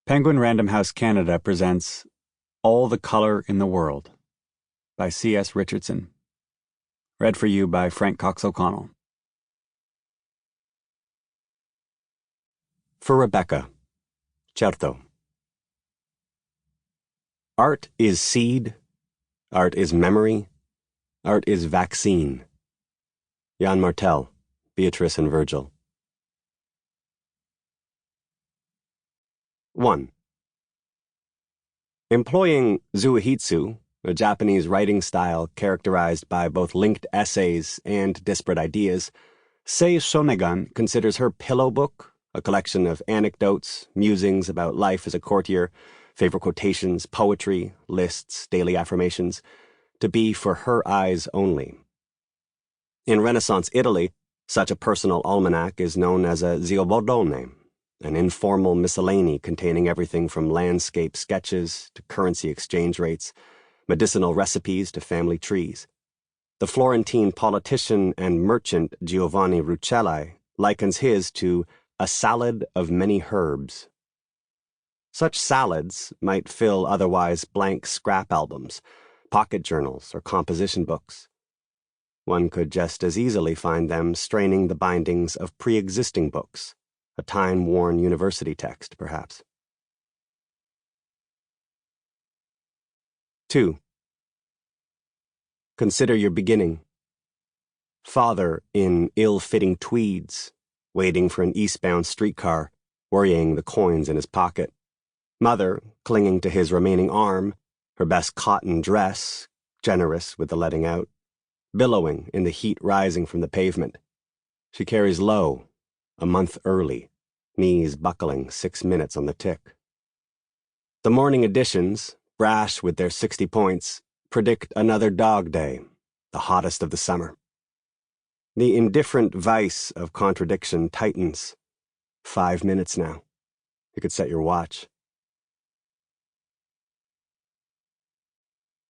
Penguin Random House Canada presents All the Color in the World by C.S. Richardson. Read for you by Frank Cox-O'Connell. For Rebecca, Certo. Art is seed, art is memory, art is vaccine. Jan Martel, Beatrice and Virgil. 1. Employing zuihitsu, a Japanese writing style characterized by both linked essays and disparate ideas, Sei Shonegan considers her pillow book, a collection of anecdotes, musings about life as a courtier, favorite quotations, poetry, lists, daily affirmations, to be for her eyes only. In Renaissance Italy, such a personal almanac is known as a ziobordone, an informal miscellany containing everything from landscape sketches to currency exchange rates, medicinal recipes to family trees. The Florentine politician and merchant Giovanni Rucellai likens his to a salad of many herbs. Such salads might fill otherwise blank scrap albums, pocket journals, or composition books. One could just as easily find them straining the bindings of pre-existing books, a time-worn university text, perhaps. 2. Consider your beginning. Father in ill-fitting tweeds, waiting for an eastbound streetcar, worrying the coins in his pocket. Mother clinging to his remaining arm, her best cotton dress, generous with the letting out, billowing in the heat rising from the pavement. She carries low, a month early, knees buckling 6 minutes on the tick. The morning editions, brash with their 60 points, predict another dog day, the hottest of the summer. The indifferent vice of contradiction tightens. 5 minutes now. You could set your watch.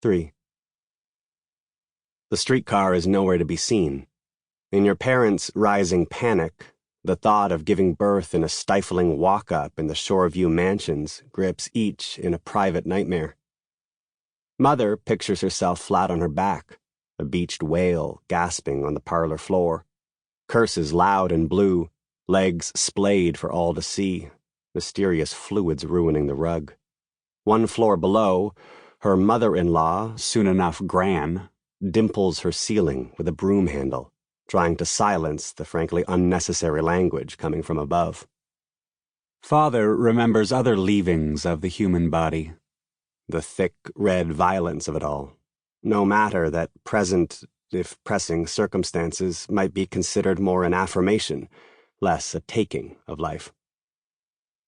3. The streetcar is nowhere to be seen. In your parents' rising panic, the thought of giving birth in a stifling walk-up in the Shoreview mansions grips each in a private nightmare. Mother pictures herself flat on her back, a beached whale gasping on the parlor floor, curses loud and blue, legs splayed for all to see, mysterious fluids ruining the rug. 1 floor below, her mother-in-law, soon enough Gran, dimples her ceiling with a broom handle, trying to silence the frankly unnecessary language coming from above. Father remembers other leavings of the human body, the thick red violence of it all. No matter that present, if pressing, circumstances might be considered more an affirmation, less a taking of life.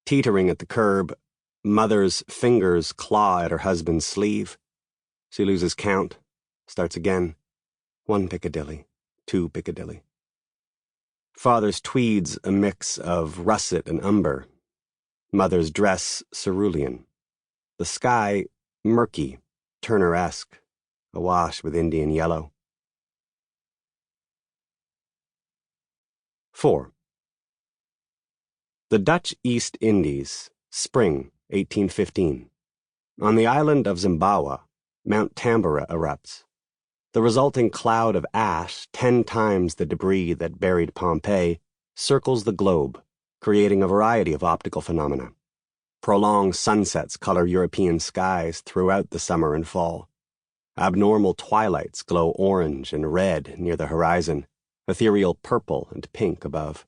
Teetering at the curb, Mother's fingers claw at her husband's sleeve. She loses count, starts again. 1 Piccadilly, 2 Piccadilly. Father's tweeds a mix of russet and umber. Mother's dress cerulean. The sky murky, Turner-esque, awash with Indian yellow. 4. The Dutch East Indies, spring 1815. On the island of Zimbawa, Mount Tambora erupts. The resulting cloud of ash, 10 times the debris that buried Pompeii, circles the globe, creating a variety of optical phenomena. Prolonged sunsets color European skies throughout the summer and fall. Abnormal twilights glow orange and red near the horizon, ethereal purple and pink above.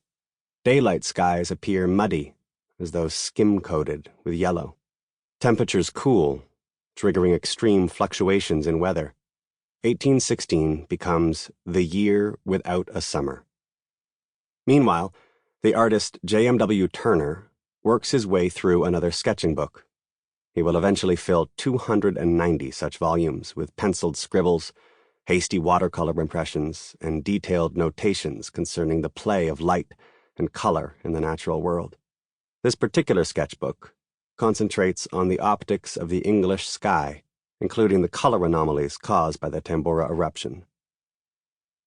Daylight skies appear muddy, as though skim-coated with yellow. Temperatures cool, triggering extreme fluctuations in weather. 1816 becomes the year without a summer. Meanwhile, the artist J.M.W. Turner works his way through another sketching book. He will eventually fill 290 such volumes with penciled scribbles, hasty watercolor impressions, and detailed notations concerning the play of light and color in the natural world. This particular sketchbook concentrates on the optics of the English sky, including the color anomalies caused by the Tambora eruption.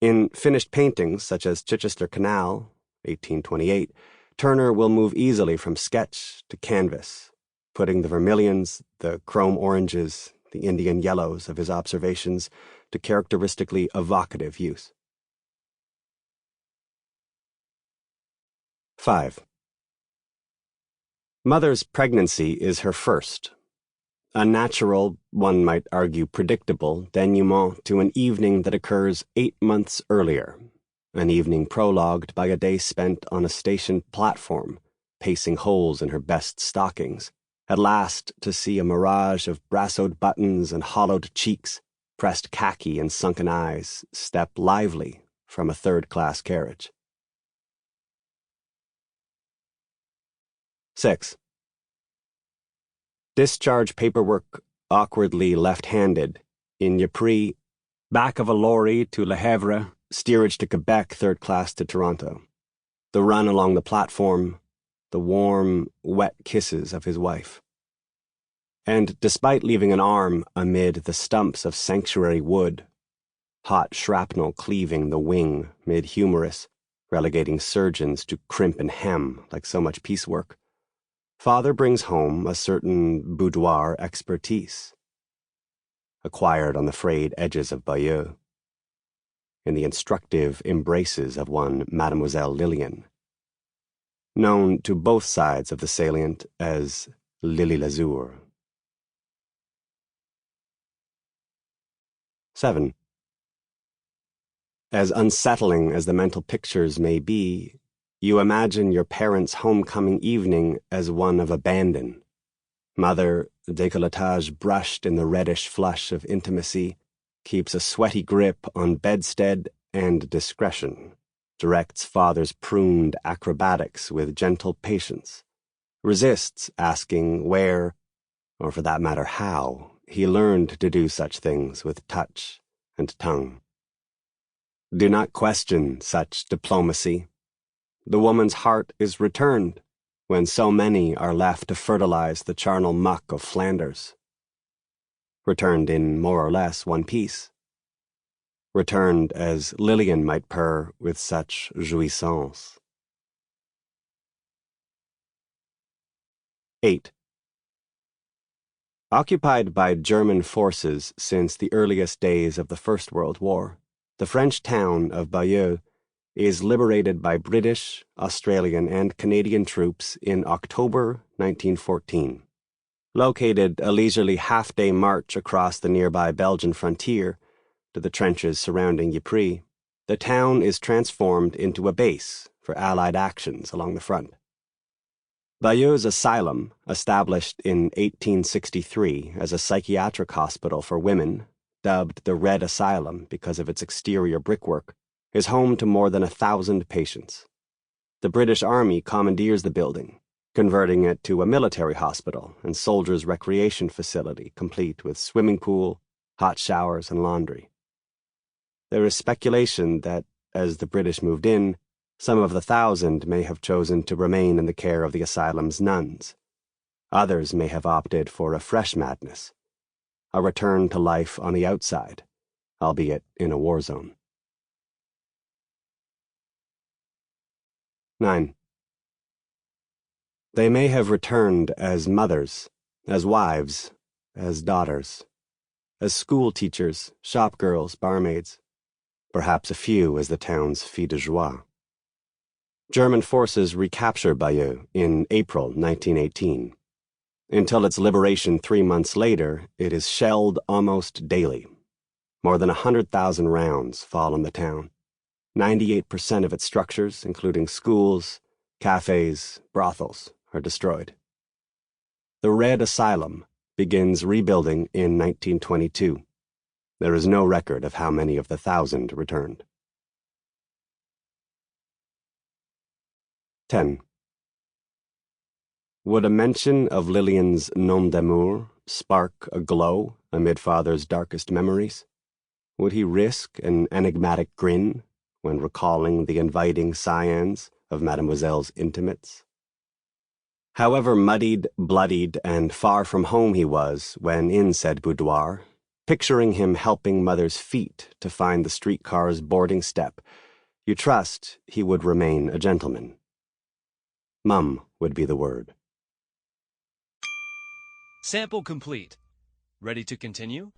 In finished paintings such as Chichester Canal, 1828, Turner will move easily from sketch to canvas, putting the vermilions, the chrome oranges, the Indian yellows of his observations to characteristically evocative use. 5. Mother's pregnancy is her first. A natural, one might argue predictable, denouement to an evening that occurs 8 months earlier, an evening prologued by a day spent on a station platform, pacing holes in her best stockings, at last to see a mirage of brassoed buttons and hollowed cheeks, pressed khaki and sunken eyes, step lively from a third-class carriage. 6. Discharge paperwork awkwardly left-handed, in Ypres, back of a lorry to Le Havre, steerage to Quebec, third class to Toronto. The run along the platform, the warm, wet kisses of his wife. And despite leaving an arm amid the stumps of sanctuary wood, hot shrapnel cleaving the wing mid-humerus, relegating surgeons to crimp and hem like so much piecework, father brings home a certain boudoir expertise, acquired on the frayed edges of Bayeux, in the instructive embraces of one Mademoiselle Lillian, known to both sides of the salient as Lily Lazur. 7. As unsettling as the mental pictures may be, you imagine your parents' homecoming evening as one of abandon. Mother, décolletage brushed in the reddish flush of intimacy, keeps a sweaty grip on bedstead and discretion, directs father's pruned acrobatics with gentle patience, resists asking where, or for that matter how, he learned to do such things with touch and tongue. Do not question such diplomacy. The woman's heart is returned when so many are left to fertilize the charnel muck of Flanders. Returned in more or less one piece. Returned as Lillian might purr with such jouissance. 8. Occupied by German forces since the earliest days of the First World War, the French town of Bayeux is liberated by British, Australian, and Canadian troops in October 1914. Located a leisurely half-day march across the nearby Belgian frontier to the trenches surrounding Ypres, the town is transformed into a base for Allied actions along the front. Bayeux's asylum, established in 1863 as a psychiatric hospital for women, dubbed the Red Asylum because of its exterior brickwork, is home to more than 1,000 patients. The British Army commandeers the building, converting it to a military hospital and soldiers' recreation facility complete with swimming pool, hot showers, and laundry. There is speculation that, as the British moved in, some of the 1,000 may have chosen to remain in the care of the asylum's nuns. Others may have opted for a fresh madness, a return to life on the outside, albeit in a war zone. 9. They may have returned as mothers, as wives, as daughters, as school teachers, shop girls, barmaids, perhaps a few as the town's filles de joie. German forces recapture Bayeux in April 1918. Until its liberation 3 months later, it is shelled almost daily. More than 100,000 rounds fall on the town. 98% of its structures, including schools, cafes, brothels, are destroyed. The Red Asylum begins rebuilding in 1922. There is no record of how many of the 1,000 returned. 10. Would a mention of Lillian's nom d'amour spark a glow amid father's darkest memories? Would he risk an enigmatic grin when recalling the inviting scions of Mademoiselle's intimates? However muddied, bloodied, and far from home he was when in said boudoir, picturing him helping mother's feet to find the streetcar's boarding step, you trust he would remain a gentleman. Mum would be the word. Sample complete. Ready to continue?